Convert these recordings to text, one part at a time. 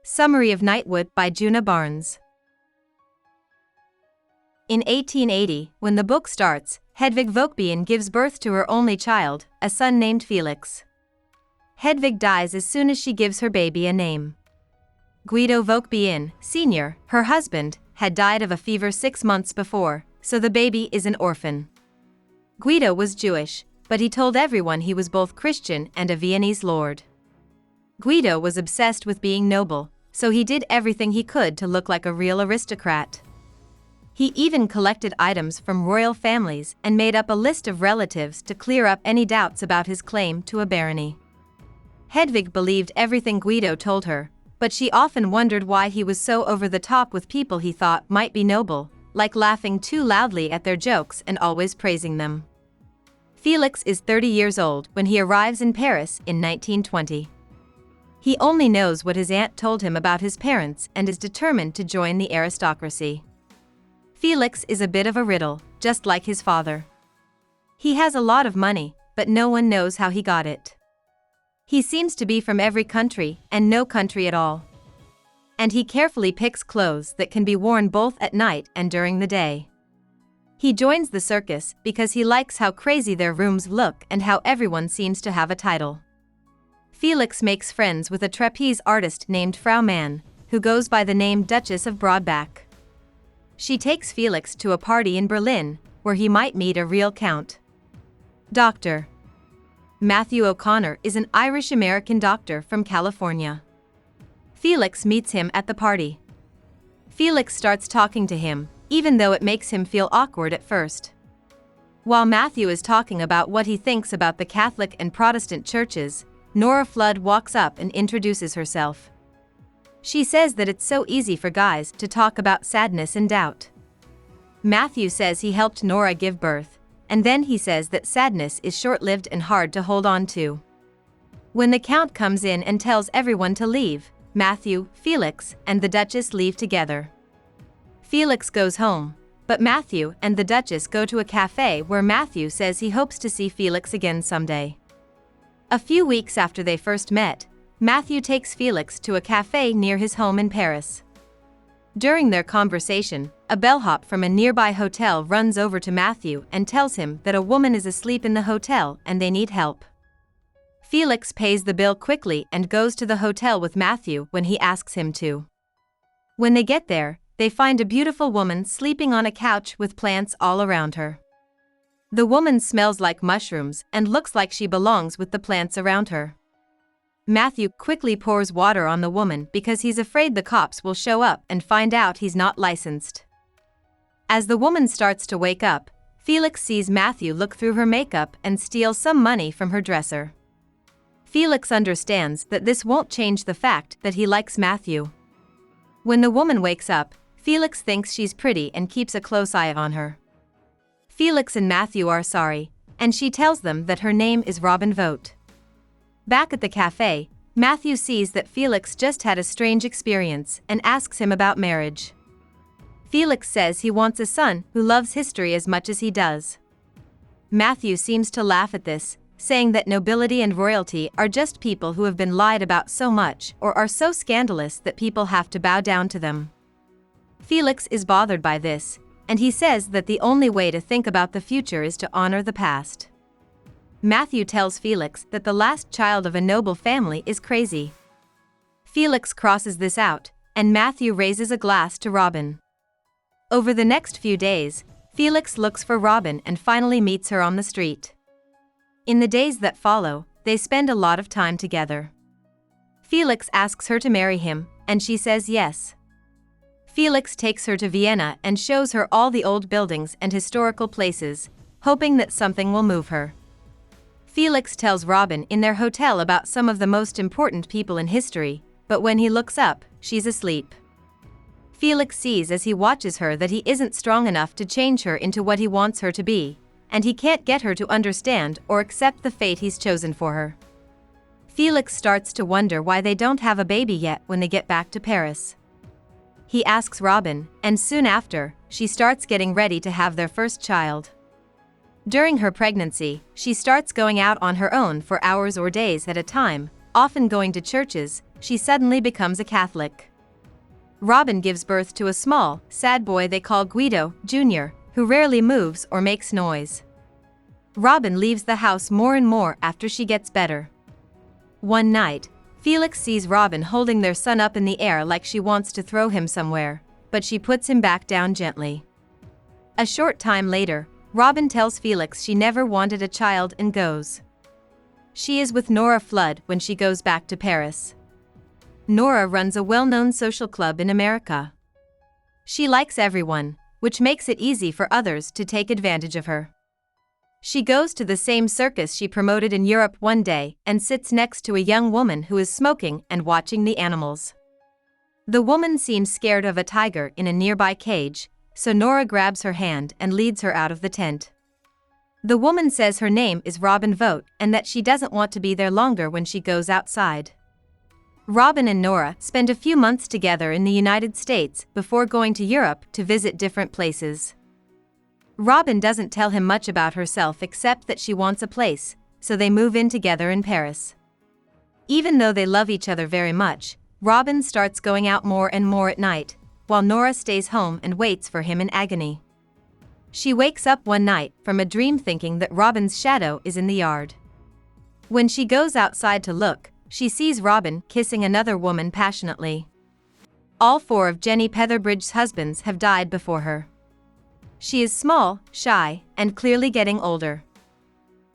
Summary of Nightwood by Djuna Barnes. In 1880, when the book starts, Hedvig Vokbien gives birth to her only child, a son named Felix. Hedvig dies as soon as she gives her baby a name. Guido Vokbien, Sr., her husband, had died of a fever 6 months before, so the baby is an orphan. Guido was Jewish, but he told everyone he was both Christian and a Viennese lord. Guido was obsessed with being noble, so he did everything he could to look like a real aristocrat. He even collected items from royal families and made up a list of relatives to clear up any doubts about his claim to a barony. Hedvig believed everything Guido told her, but she often wondered why he was so over the top with people he thought might be noble, like laughing too loudly at their jokes and always praising them. Felix is 30 years old when he arrives in Paris in 1920. He only knows what his aunt told him about his parents and is determined to join the aristocracy. Felix is a bit of a riddle, just like his father. He has a lot of money, but no one knows how he got it. He seems to be from every country and no country at all. And he carefully picks clothes that can be worn both at night and during the day. He joins the circus because he likes how crazy their rooms look and how everyone seems to have a title. Felix makes friends with a trapeze artist named Frau Mann, who goes by the name Duchess of Broadback. She takes Felix to a party in Berlin, where he might meet a real count. Dr. Matthew O'Connor is an Irish-American doctor from California. Felix meets him at the party. Felix starts talking to him, even though it makes him feel awkward at first. While Matthew is talking about what he thinks about the Catholic and Protestant churches, Nora Flood walks up and introduces herself. She says that it's so easy for guys to talk about sadness and doubt. Matthew says he helped Nora give birth, and then he says that sadness is short-lived and hard to hold on to. When the Count comes in and tells everyone to leave, Matthew, Felix, and the Duchess leave together. Felix goes home, but Matthew and the Duchess go to a cafe where Matthew says he hopes to see Felix again someday. A few weeks after they first met, Matthew takes Felix to a cafe near his home in Paris. During their conversation, a bellhop from a nearby hotel runs over to Matthew and tells him that a woman is asleep in the hotel and they need help. Felix pays the bill quickly and goes to the hotel with Matthew when he asks him to. When they get there, they find a beautiful woman sleeping on a couch with plants all around her. The woman smells like mushrooms and looks like she belongs with the plants around her. Matthew quickly pours water on the woman because he's afraid the cops will show up and find out he's not licensed. As the woman starts to wake up, Felix sees Matthew look through her makeup and steal some money from her dresser. Felix understands that this won't change the fact that he likes Matthew. When the woman wakes up, Felix thinks she's pretty and keeps a close eye on her. Felix and Matthew are sorry, and she tells them that her name is Robin Vogt. Back at the cafe, Matthew sees that Felix just had a strange experience and asks him about marriage. Felix says he wants a son who loves history as much as he does. Matthew seems to laugh at this, saying that nobility and royalty are just people who have been lied about so much or are so scandalous that people have to bow down to them. Felix is bothered by this, and he says that the only way to think about the future is to honor the past. Matthew tells Felix that the last child of a noble family is crazy. Felix crosses this out, and Matthew raises a glass to Robin. Over the next few days, Felix looks for Robin and finally meets her on the street. In the days that follow, they spend a lot of time together. Felix asks her to marry him, and she says yes. Felix takes her to Vienna and shows her all the old buildings and historical places, hoping that something will move her. Felix tells Robin in their hotel about some of the most important people in history, but when he looks up, she's asleep. Felix sees as he watches her that he isn't strong enough to change her into what he wants her to be, and he can't get her to understand or accept the fate he's chosen for her. Felix starts to wonder why they don't have a baby yet when they get back to Paris. He asks Robin, and soon after, she starts getting ready to have their first child. During her pregnancy, she starts going out on her own for hours or days at a time, often going to churches, she suddenly becomes a Catholic. Robin gives birth to a small, sad boy they call Guido, Jr., who rarely moves or makes noise. Robin leaves the house more and more after she gets better. One night, Felix sees Robin holding their son up in the air like she wants to throw him somewhere, but she puts him back down gently. A short time later, Robin tells Felix she never wanted a child and goes. She is with Nora Flood when she goes back to Paris. Nora runs a well-known social club in America. She likes everyone, which makes it easy for others to take advantage of her. She goes to the same circus she promoted in Europe one day and sits next to a young woman who is smoking and watching the animals. The woman seems scared of a tiger in a nearby cage, so Nora grabs her hand and leads her out of the tent. The woman says her name is Robin Vogt and that she doesn't want to be there longer when she goes outside. Robin and Nora spend a few months together in the United States before going to Europe to visit different places. Robin doesn't tell him much about herself except that she wants a place, so they move in together in Paris. Even though they love each other very much, Robin starts going out more and more at night, while Nora stays home and waits for him in agony. She wakes up one night from a dream thinking that Robin's shadow is in the yard. When she goes outside to look, she sees Robin kissing another woman passionately. All 4 of Jenny Petherbridge's husbands have died before her. She is small, shy, and clearly getting older.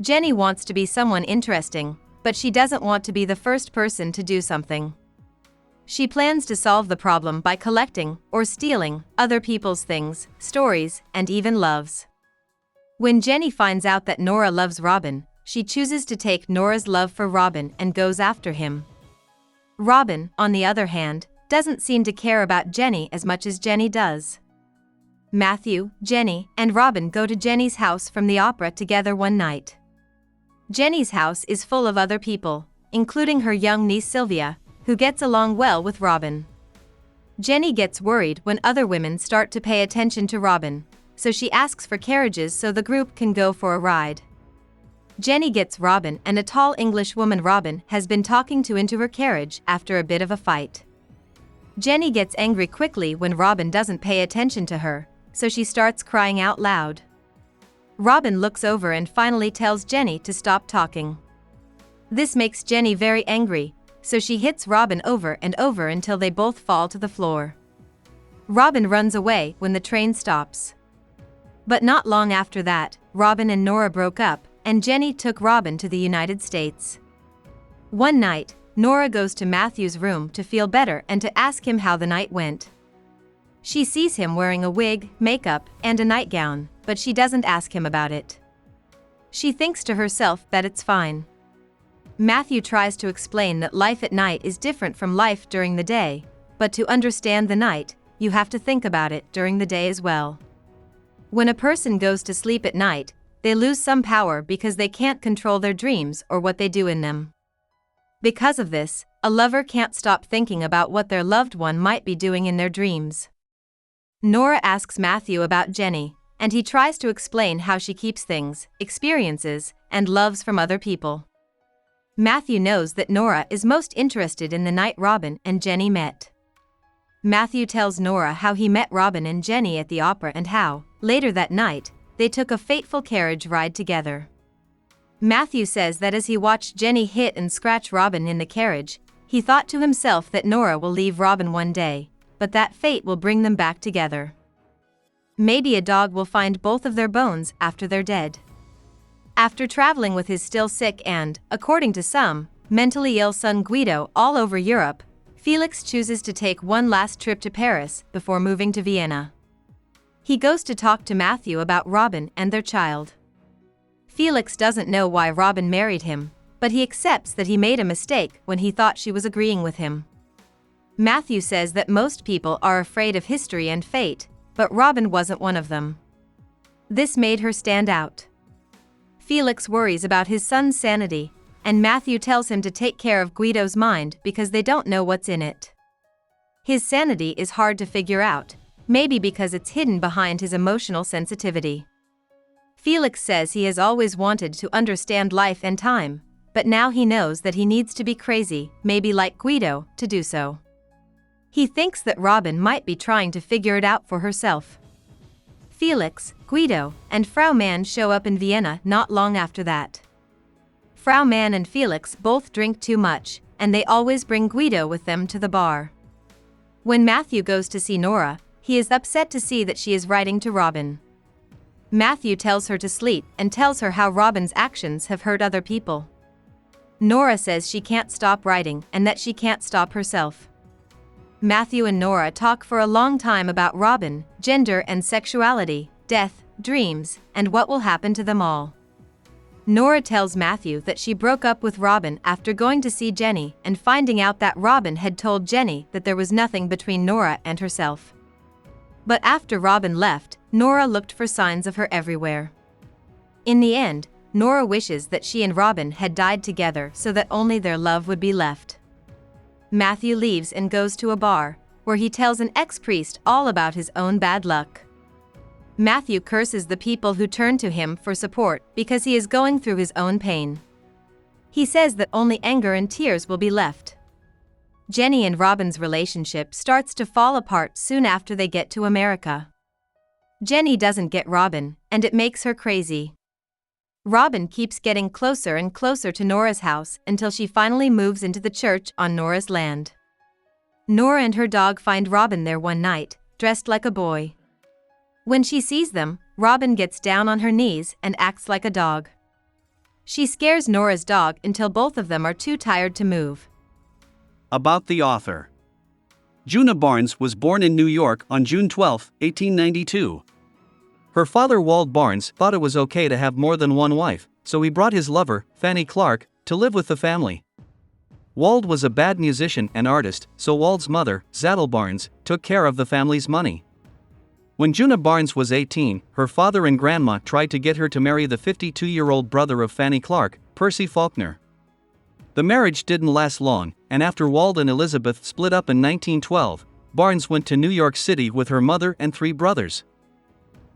Jenny wants to be someone interesting, but she doesn't want to be the first person to do something. She plans to solve the problem by collecting or stealing other people's things, stories, and even loves. When Jenny finds out that Nora loves Robin, she chooses to take Nora's love for Robin and goes after him. Robin, on the other hand, doesn't seem to care about Jenny as much as Jenny does. Matthew, Jenny, and Robin go to Jenny's house from the opera together one night. Jenny's house is full of other people, including her young niece Sylvia, who gets along well with Robin. Jenny gets worried when other women start to pay attention to Robin, so she asks for carriages so the group can go for a ride. Jenny gets Robin and a tall English woman Robin has been talking to into her carriage after a bit of a fight. Jenny gets angry quickly when Robin doesn't pay attention to her, so she starts crying out loud. Robin looks over and finally tells Jenny to stop talking. This makes Jenny very angry, so she hits Robin over and over until they both fall to the floor. Robin runs away when the train stops. But not long after that, Robin and Nora broke up, and Jenny took Robin to the United States. One night, Nora goes to Matthew's room to feel better and to ask him how the night went. She sees him wearing a wig, makeup, and a nightgown, but she doesn't ask him about it. She thinks to herself that it's fine. Matthew tries to explain that life at night is different from life during the day, but to understand the night, you have to think about it during the day as well. When a person goes to sleep at night, they lose some power because they can't control their dreams or what they do in them. Because of this, a lover can't stop thinking about what their loved one might be doing in their dreams. Nora asks Matthew about Jenny, and he tries to explain how she keeps things, experiences, and loves from other people. Matthew knows that Nora is most interested in the night Robin and Jenny met. Matthew tells Nora how he met Robin and Jenny at the opera and how, later that night, they took a fateful carriage ride together. Matthew says that as he watched Jenny hit and scratch Robin in the carriage, he thought to himself that Nora will leave Robin one day, but that fate will bring them back together. Maybe a dog will find both of their bones after they're dead. After traveling with his still sick and, according to some, mentally ill son Guido all over Europe, Felix chooses to take one last trip to Paris before moving to Vienna. He goes to talk to Matthew about Robin and their child. Felix doesn't know why Robin married him, but he accepts that he made a mistake when he thought she was agreeing with him. Matthew says that most people are afraid of history and fate, but Robin wasn't one of them. This made her stand out. Felix worries about his son's sanity, and Matthew tells him to take care of Guido's mind because they don't know what's in it. His sanity is hard to figure out, maybe because it's hidden behind his emotional sensitivity. Felix says he has always wanted to understand life and time, but now he knows that he needs to be crazy, maybe like Guido, to do so. He thinks that Robin might be trying to figure it out for herself. Felix, Guido, and Frau Mann show up in Vienna not long after that. Frau Mann and Felix both drink too much, and they always bring Guido with them to the bar. When Matthew goes to see Nora, he is upset to see that she is writing to Robin. Matthew tells her to sleep and tells her how Robin's actions have hurt other people. Nora says she can't stop writing and that she can't stop herself. Matthew and Nora talk for a long time about Robin, gender and sexuality, death, dreams, and what will happen to them all. Nora tells Matthew that she broke up with Robin after going to see Jenny and finding out that Robin had told Jenny that there was nothing between Nora and herself. But after Robin left, Nora looked for signs of her everywhere. In the end, Nora wishes that she and Robin had died together so that only their love would be left. Matthew leaves and goes to a bar, where he tells an ex-priest all about his own bad luck. Matthew curses the people who turn to him for support because he is going through his own pain. He says that only anger and tears will be left. Jenny and Robin's relationship starts to fall apart soon after they get to America. Jenny doesn't get Robin, and it makes her crazy. Robin keeps getting closer and closer to Nora's house until she finally moves into the church on Nora's land. Nora and her dog find Robin there one night, dressed like a boy. When she sees them, Robin gets down on her knees and acts like a dog. She scares Nora's dog until both of them are too tired to move. About the author. Djuna Barnes was born in New York on June 12, 1892. Her father Wald Barnes thought it was okay to have more than one wife, so he brought his lover, Fanny Clark, to live with the family. Wald was a bad musician and artist, so Wald's mother, Zadel Barnes, took care of the family's money. When Djuna Barnes was 18, her father and grandma tried to get her to marry the 52-year-old brother of Fanny Clark, Percy Faulkner. The marriage didn't last long, and after Wald and Elizabeth split up in 1912, Barnes went to New York City with her mother and 3 brothers.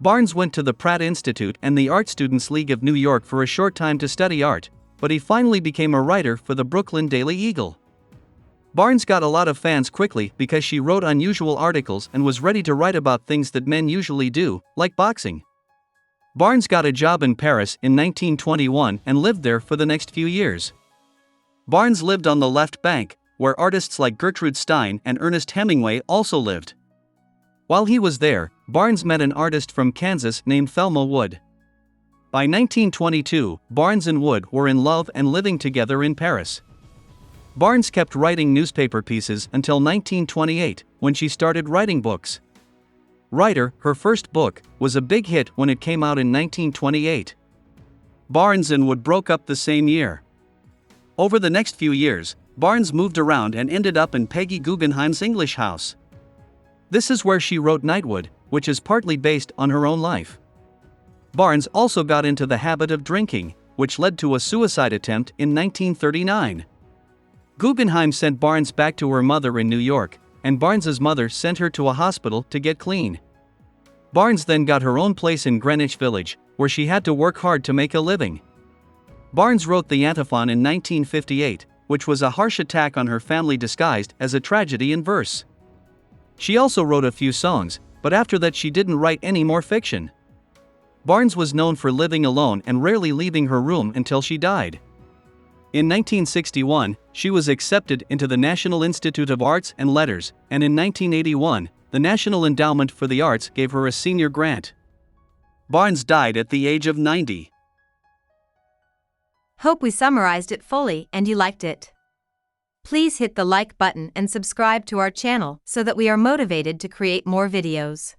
Barnes went to the Pratt Institute and the Art Students League of New York for a short time to study art, but he finally became a writer for the Brooklyn Daily Eagle. Barnes got a lot of fans quickly because she wrote unusual articles and was ready to write about things that men usually do, like boxing. Barnes got a job in Paris in 1921 and lived there for the next few years. Barnes lived on the left bank, where artists like Gertrude Stein and Ernest Hemingway also lived. While he was there, Barnes met an artist from Kansas named Thelma Wood. By 1922, Barnes and Wood were in love and living together in Paris. Barnes kept writing newspaper pieces until 1928, when she started writing books. Writer, her first book, was a big hit when it came out in 1928. Barnes and Wood broke up the same year. Over the next few years, Barnes moved around and ended up in Peggy Guggenheim's English house. This is where she wrote Nightwood, which is partly based on her own life. Barnes also got into the habit of drinking, which led to a suicide attempt in 1939. Guggenheim sent Barnes back to her mother in New York, and Barnes's mother sent her to a hospital to get clean. Barnes then got her own place in Greenwich Village, where she had to work hard to make a living. Barnes wrote the Antiphon in 1958, which was a harsh attack on her family disguised as a tragedy in verse. She also wrote a few songs, but after that she didn't write any more fiction. Barnes was known for living alone and rarely leaving her room until she died. In 1961, she was accepted into the National Institute of Arts and Letters, and in 1981, the National Endowment for the Arts gave her a senior grant. Barnes died at the age of 90. Hope we summarized it fully and you liked it. Please hit the like button and subscribe to our channel so that we are motivated to create more videos.